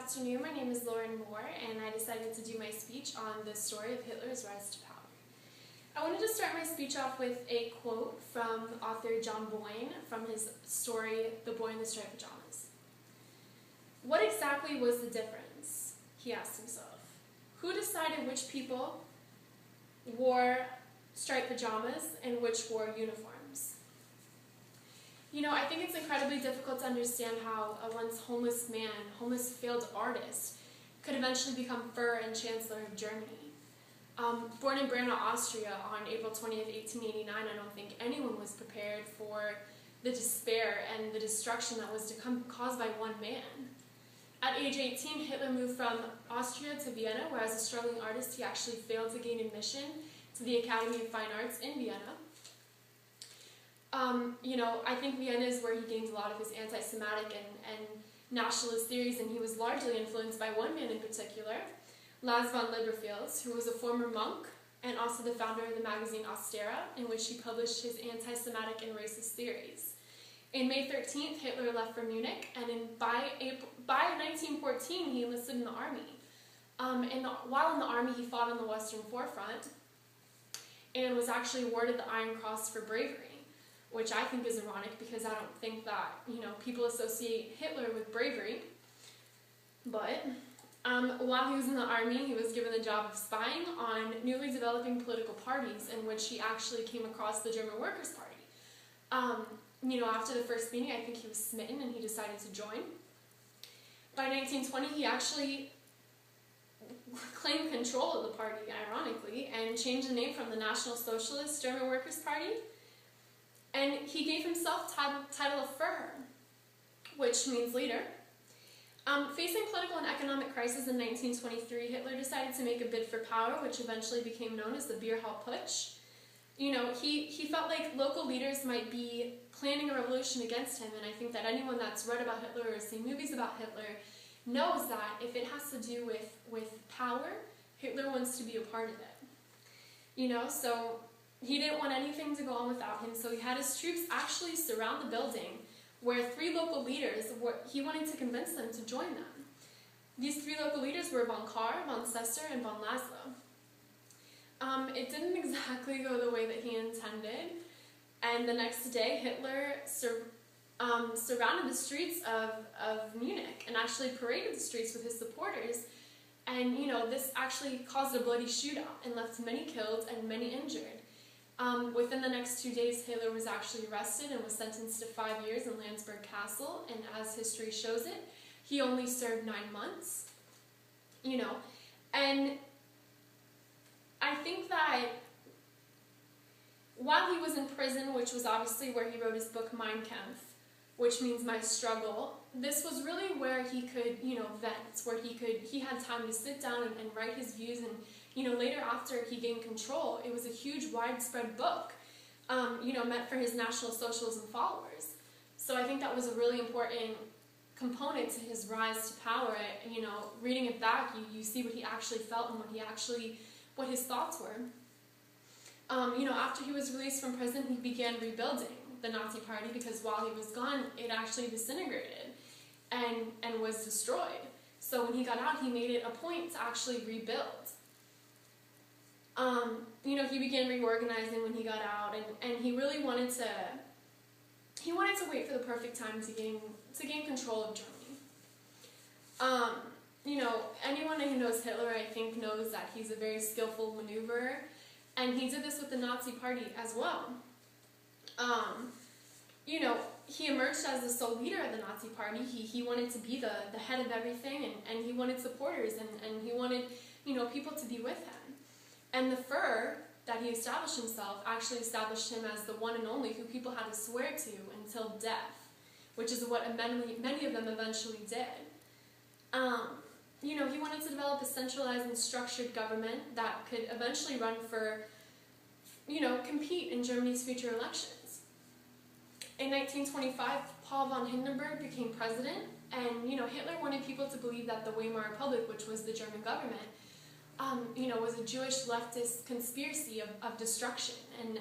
afternoon. My name is Lauren Moore, and I decided to do my speech on the story of Hitler's rise to power. I wanted to start my speech off with a quote from author John Boyne from his story, The Boy in the Striped Pajamas. What exactly was the difference? He asked himself. Who decided which people wore striped pajamas and which wore uniforms? You know, I think it's incredibly difficult to understand how a once homeless man, homeless failed artist, could eventually become Fuhrer and Chancellor of Germany. Born in Brno, Austria on April 20th, 1889, I don't think anyone was prepared for the despair and the destruction that was to come caused by one man. At age 18, Hitler moved from Austria to Vienna, where as a struggling artist he actually failed to gain admission to the Academy of Fine Arts in Vienna. I think Vienna is where he gained a lot of his anti-Semitic and nationalist theories, and he was largely influenced by one man in particular, Lars von Lieberfels, who was a former monk and also the founder of the magazine Austera, in which he published his anti-Semitic and racist theories. In May 13th, Hitler left for Munich, and by 1914 he enlisted in the army. While in the army, he fought on the Western Forefront and was actually awarded the Iron Cross for bravery, which I think is ironic because I don't think that, people associate Hitler with bravery. But while he was in the army, he was given the job of spying on newly developing political parties, in which he actually came across the German Workers' Party. After the first meeting, I think he was smitten and he decided to join. By 1920, he actually claimed control of the party, ironically, and changed the name from the National Socialist German Workers' Party. And he gave himself title of Führer, which means leader. Facing political and economic crisis in 1923, Hitler decided to make a bid for power, which eventually became known as the Beer Hall Putsch. He felt like local leaders might be planning a revolution against him, and I think that anyone that's read about Hitler or seen movies about Hitler knows that if it has to do with power, Hitler wants to be a part of it. So he didn't want anything to go on without him, so he had his troops actually surround the building where three local leaders, he wanted to convince them to join them. These three local leaders were von Kahr, von Sester, and von Laszlo. It didn't exactly go the way that he intended, and the next day Hitler surrounded the streets of Munich and actually paraded the streets with his supporters, and this actually caused a bloody shootout and left many killed and many injured. Within the next 2 days, Hitler was actually arrested and was sentenced to 5 years in Landsberg Castle, and as history shows it, he only served 9 months. And I think that while he was in prison, which was obviously where he wrote his book Mein Kampf, which means my struggle, this was really where he could, vent, where he had time to sit down and write his views, and later after he gained control, it was a huge widespread book, meant for his National Socialism followers. So I think that was a really important component to his rise to power. Reading it back, you see what he actually felt and what his thoughts were. After he was released from prison, he began rebuilding the Nazi Party, because while he was gone, it actually disintegrated and was destroyed. So when he got out, he made it a point to actually rebuild. He began reorganizing when he got out, and he really wanted to wait for the perfect time to gain control of Germany. Anyone who knows Hitler, I think, knows that he's a very skillful maneuverer, and he did this with the Nazi Party as well. He emerged as the sole leader of the Nazi Party. He wanted to be the head of everything, and he wanted supporters, and he wanted, people to be with him. And the Führer that he established himself actually established him as the one and only who people had to swear to until death, which is what many of them eventually did. He wanted to develop a centralized and structured government that could eventually run for, compete in Germany's future elections. In 1925, Paul von Hindenburg became president, and, Hitler wanted people to believe that the Weimar Republic, which was the German government, was a Jewish leftist conspiracy of destruction, and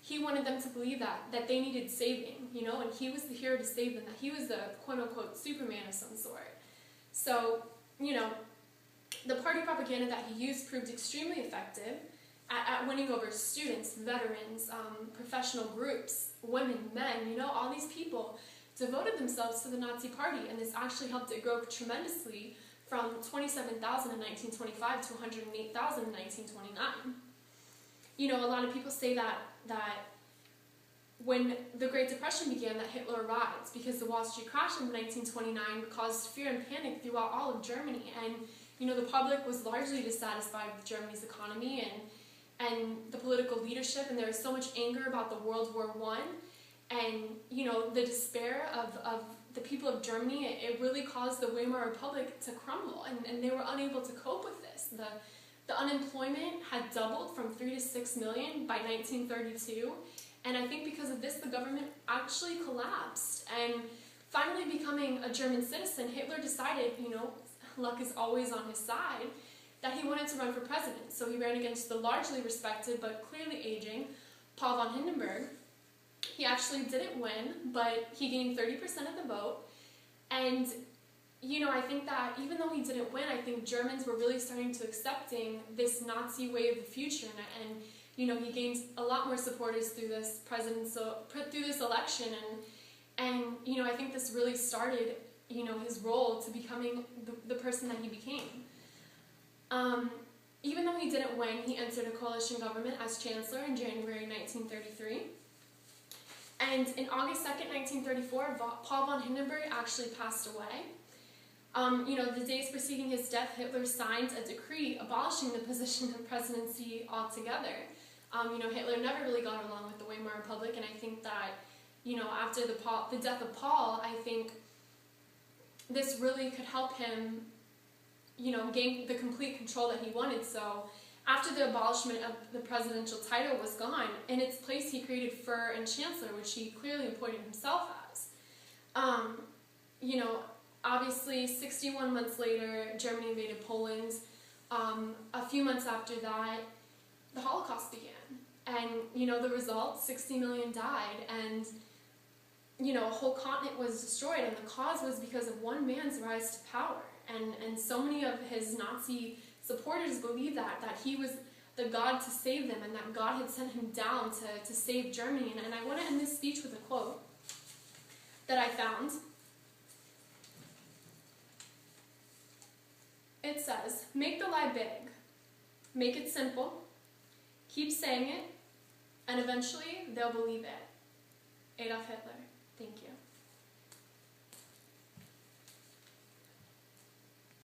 he wanted them to believe that they needed saving, and he was the hero to save them, that he was the quote-unquote Superman of some sort. So, the party propaganda that he used proved extremely effective at winning over students, veterans, professional groups, women, men, all these people devoted themselves to the Nazi Party, and this actually helped it grow tremendously from 27,000 in 1925 to 108,000 in 1929. A lot of people say that when the Great Depression began, that Hitler arrived because the Wall Street crash in 1929 caused fear and panic throughout all of Germany, and the public was largely dissatisfied with Germany's economy and the political leadership, and there was so much anger about the World War I, and the despair of the people of Germany. It really caused the Weimar Republic to crumble, and they were unable to cope with this. The unemployment had doubled from 3 to 6 million by 1932, and I think because of this, the government actually collapsed. And finally becoming a German citizen, Hitler decided, luck is always on his side, that he wanted to run for president. So he ran against the largely respected but clearly aging Paul von Hindenburg. He actually didn't win, but he gained 30% of the vote. And I think that even though he didn't win, I think Germans were really starting to accepting this Nazi way of the future, and he gained a lot more supporters through this election, and I think this really started his role to becoming the person that he became. Even though he didn't win, he entered a coalition government as chancellor in January 1933. And in August 2nd, 1934, Paul von Hindenburg actually passed away. The days preceding his death, Hitler signed a decree abolishing the position of presidency altogether. Hitler never really got along with the Weimar Republic, and I think that, after the death of Paul, I think this really could help him, gain the complete control that he wanted. So after the abolishment of the presidential title was gone, in its place he created Fuhrer and Chancellor, which he clearly appointed himself as. Obviously 61 months later, Germany invaded Poland. A few months after that, the Holocaust began. And, the result, 60 million died, and, a whole continent was destroyed, and the cause was because of one man's rise to power. And so many of his Nazi supporters believed that he was the God to save them, and that God had sent him down to save Germany. And I want to end this speech with a quote that I found. It says, "Make the lie big, make it simple, keep saying it, and eventually they'll believe it." Adolf Hitler.